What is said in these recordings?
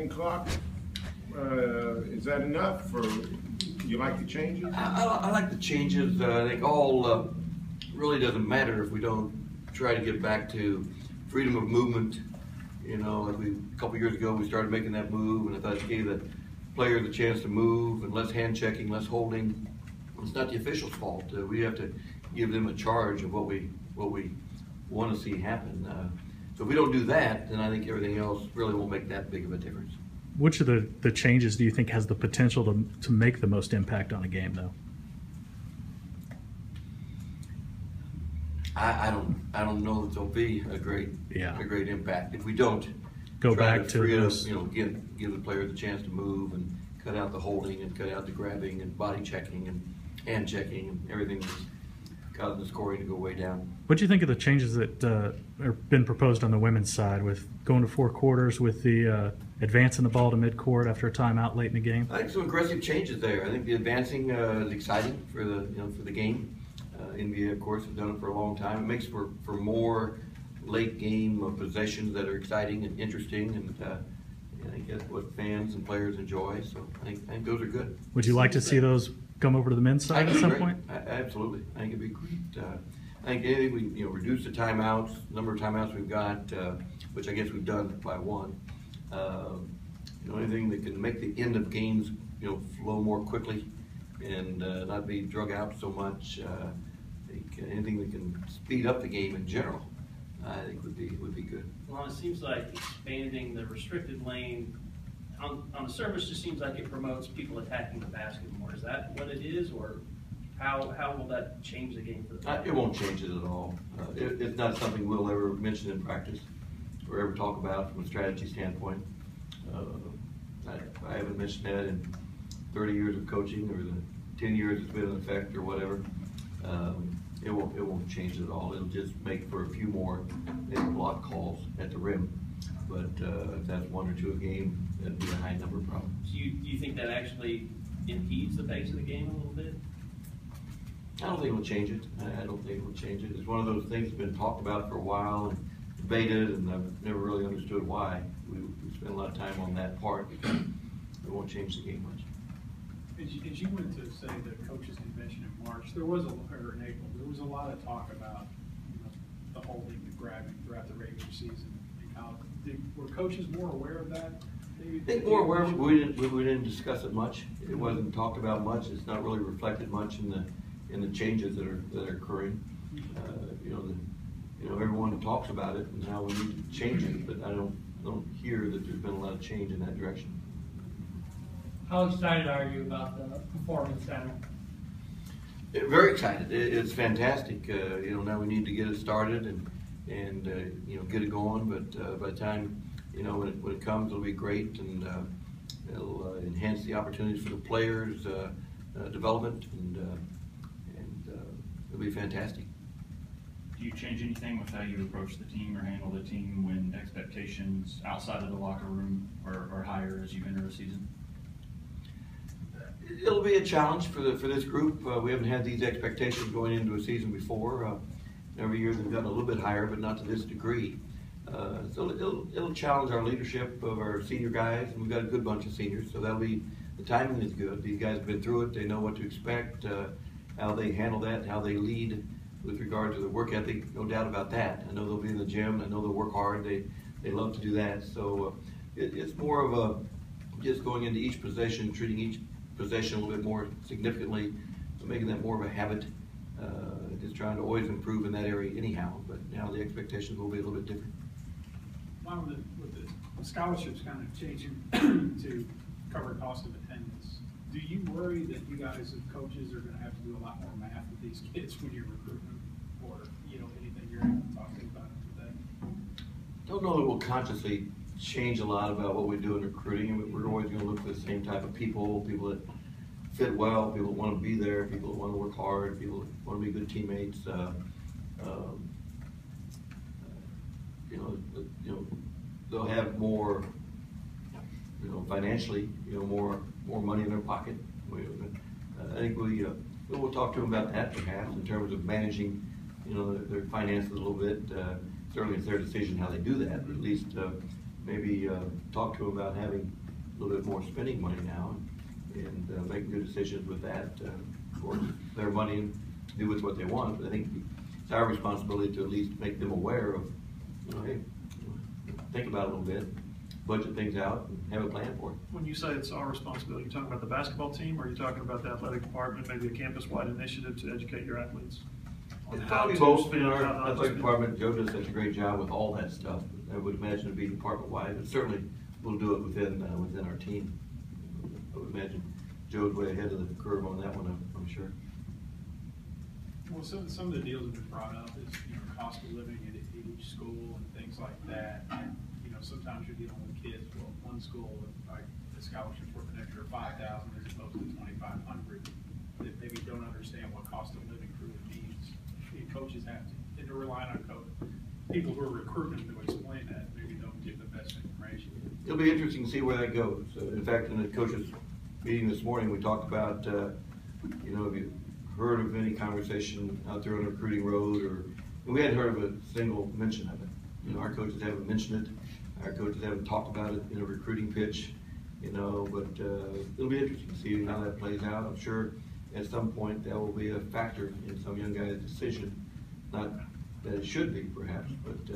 Clock, is that enough, or you like the changes? I like the changes. I think all really doesn't matter if we don't try to get back to freedom of movement. You know, like a couple years ago we started making that move, and I thought it gave the players a chance to move and less hand checking, less holding. It's not the official's fault. We have to give them a charge of what we want to see happen. So if we don't do that, then I think everything else really won't make that big of a difference. Which of the changes do you think has the potential to make the most impact on a game, though? I don't know that there'll be a great impact if we don't go try back to free those, up, give the players a chance to move and cut out the holding and cut out the grabbing and body checking and hand checking and everything that's causing the scoring to go way down. What do you think of the changes that have been proposed on the women's side, with going to 4 quarters, with the advancing the ball to midcourt after a timeout late in the game? I think some aggressive changes there. I think the advancing is exciting for the game. NBA, of course, has done it for a long time. It makes for more late game possessions that are exciting and interesting, and I think that's what fans and players enjoy. So I think those are good. Would you like to see those come over to the men's side at some point? Absolutely. I think it'd be great. I think anything we reduce the timeouts, number of timeouts we've got, which I guess we've done by one. Anything that can make the end of games flow more quickly and not be drug out so much. I think anything that can speed up the game in general, I think would be good. Well, it seems like expanding the restricted lane on the surface just seems like it promotes people attacking the basket more. Is that what it is, or how will that change the game for the players? It won't change it at all. It's not something we'll ever mention in practice or ever talk about from a strategy standpoint. I haven't mentioned that in 30 years of coaching, or the 10 years it's been in effect, or whatever. It won't change it at all. It'll just make for a few more block calls at the rim. But if that's 1 or 2 a game, that'd be a high number problem. Do you think that actually impedes the pace of the game a little bit? I don't think it'll change it. I don't think it'll change it. It's one of those things that's been talked about for a while and debated, and I've never really understood why. We spent a lot of time on that part. It won't change the game much. As you went to say the coaches convention in March, or in April, there was a lot of talk about the holding, the grabbing throughout the regular season. Were coaches more aware of that? I think more aware of it. We didn't discuss it much. It wasn't talked about much. It's not really reflected much in the changes that are occurring. Everyone talks about it and how we need to change it, but I don't hear that there's been a lot of change in that direction. How excited are you about the Performance Center? Very excited. It's fantastic. Now we need to get it started and get it going. But by the time when it comes, it'll be great, and it'll enhance the opportunities for the players' development, and it'll be fantastic. Do you change anything with how you approach the team or handle the team when expectations outside of the locker room are higher as you enter a season? It'll be a challenge for this group. We haven't had these expectations going into a season before. Every year they've gotten a little bit higher, but not to this degree. So it'll challenge our leadership of our senior guys, and we've got a good bunch of seniors, so the timing is good. These guys have been through it. They know what to expect, how they handle that, how they lead with regard to the work ethic. No doubt about that. I know they'll be in the gym. I know they'll work hard. They love to do that. So it's more of just going into each possession, treating each possession a little bit more significantly, making that more of a habit. Just trying to always improve in that area anyhow, but now the expectations will be a little bit different. Wow, with the scholarships kind of changing to cover cost of attendance, do you worry that you guys as coaches are going to have to do a lot more math with these kids when you're recruiting them, or anything you're able to talk to about today? Don't know that we'll consciously change a lot about what we do in recruiting. We're always going to look for the same type of people that fit well, people that want to be there, people that want to work hard, people that want to be good teammates. They'll have more, financially, more money in their pocket. I think we'll talk to them about that perhaps in terms of managing, their finances a little bit. Certainly it's their decision how they do that, but at least maybe talk to them about having a little bit more spending money now and making good decisions with that. Of course, their money, and do with what they want, but I think it's our responsibility to at least make them aware of, hey, think about it a little bit, budget things out, and have a plan for it. When you say it's our responsibility, you're talking about the basketball team, or are you talking about the athletic department, maybe a campus-wide initiative to educate your athletes? It's how probably to both. spend, In our how to athletic spend. department, Joe does such a great job with all that stuff. I would imagine it'd be department-wide, but certainly we'll do it within our team. I would imagine Joe's way ahead of the curve on that one, I'm sure. Well, some of the deals have been brought up is, cost of living at each school and things like that. And, sometimes you're dealing with kids, well, one school, like the scholarships worth an extra $5,000 as opposed to $2,500, that maybe don't understand what cost of living truly means. Coaches have to, and they're relying on people who are recruiting to explain that, maybe don't give the best information. It'll be interesting to see where that goes. In fact, in the coaches meeting this morning, we talked about, have you heard of any conversation out there on the recruiting road, and we hadn't heard of a single mention of it. Our coaches haven't mentioned it. Our coaches haven't talked about it in a recruiting pitch, but it'll be interesting to see how that plays out. I'm sure at some point that will be a factor in some young guy's decision. Not that it should be, perhaps, but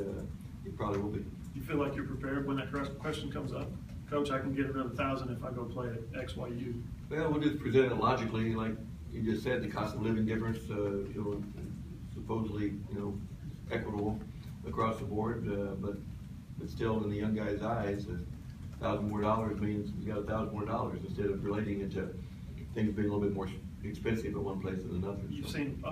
it probably will be. You feel like you're prepared when that question comes up? Coach, I can get another 1,000 if I go play at XYU. Well, we'll just present it logically, like you just said, the cost of living difference, supposedly, equitable across the board, but still in the young guy's eyes, $1,000 more means you got $1,000 more instead of relating it to things being a little bit more expensive at one place than another. You've seen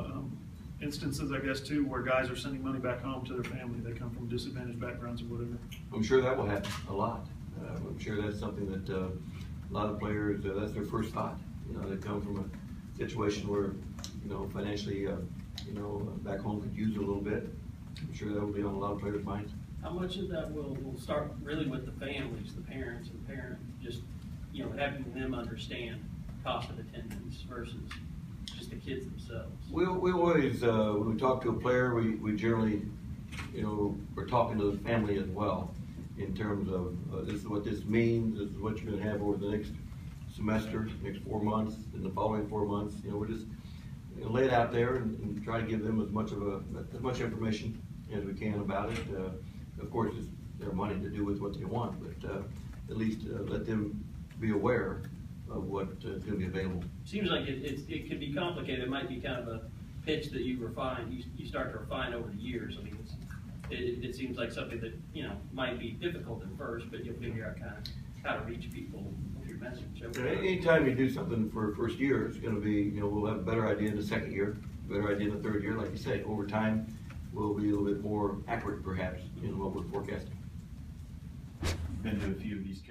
instances, I guess, too, where guys are sending money back home to their family. They come from disadvantaged backgrounds or whatever. I'm sure that will happen a lot. I'm sure that's something that a lot of players, that's their first thought. They come from a situation where, financially, back home could use it a little bit. I'm sure that will be on a lot of players' minds. How much of that will start really with the families, the parents, just, having them understand cost of attendance versus just the kids themselves? We always, when we talk to a player, we generally, we're talking to the family as well in terms of this is what this means, this is what you're going to have over the next semester, next 4 months, and the following 4 months. We're just lay it out there and try to give them as much information as we can about it. Of course, it's their money to do with what they want, but at least let them be aware of what is going to be available. Seems like it could be complicated. It might be kind of a pitch that you refine. You start to refine over the years. I mean, it seems like something that might be difficult at first, but you'll figure out kind of how to reach people with your message. Anytime you do something for first year, it's going to be we'll have a better idea in the second year, better idea in the third year. Like you say, over time, we'll be a little bit more accurate, perhaps, in what we're forecasting. Been to a few of these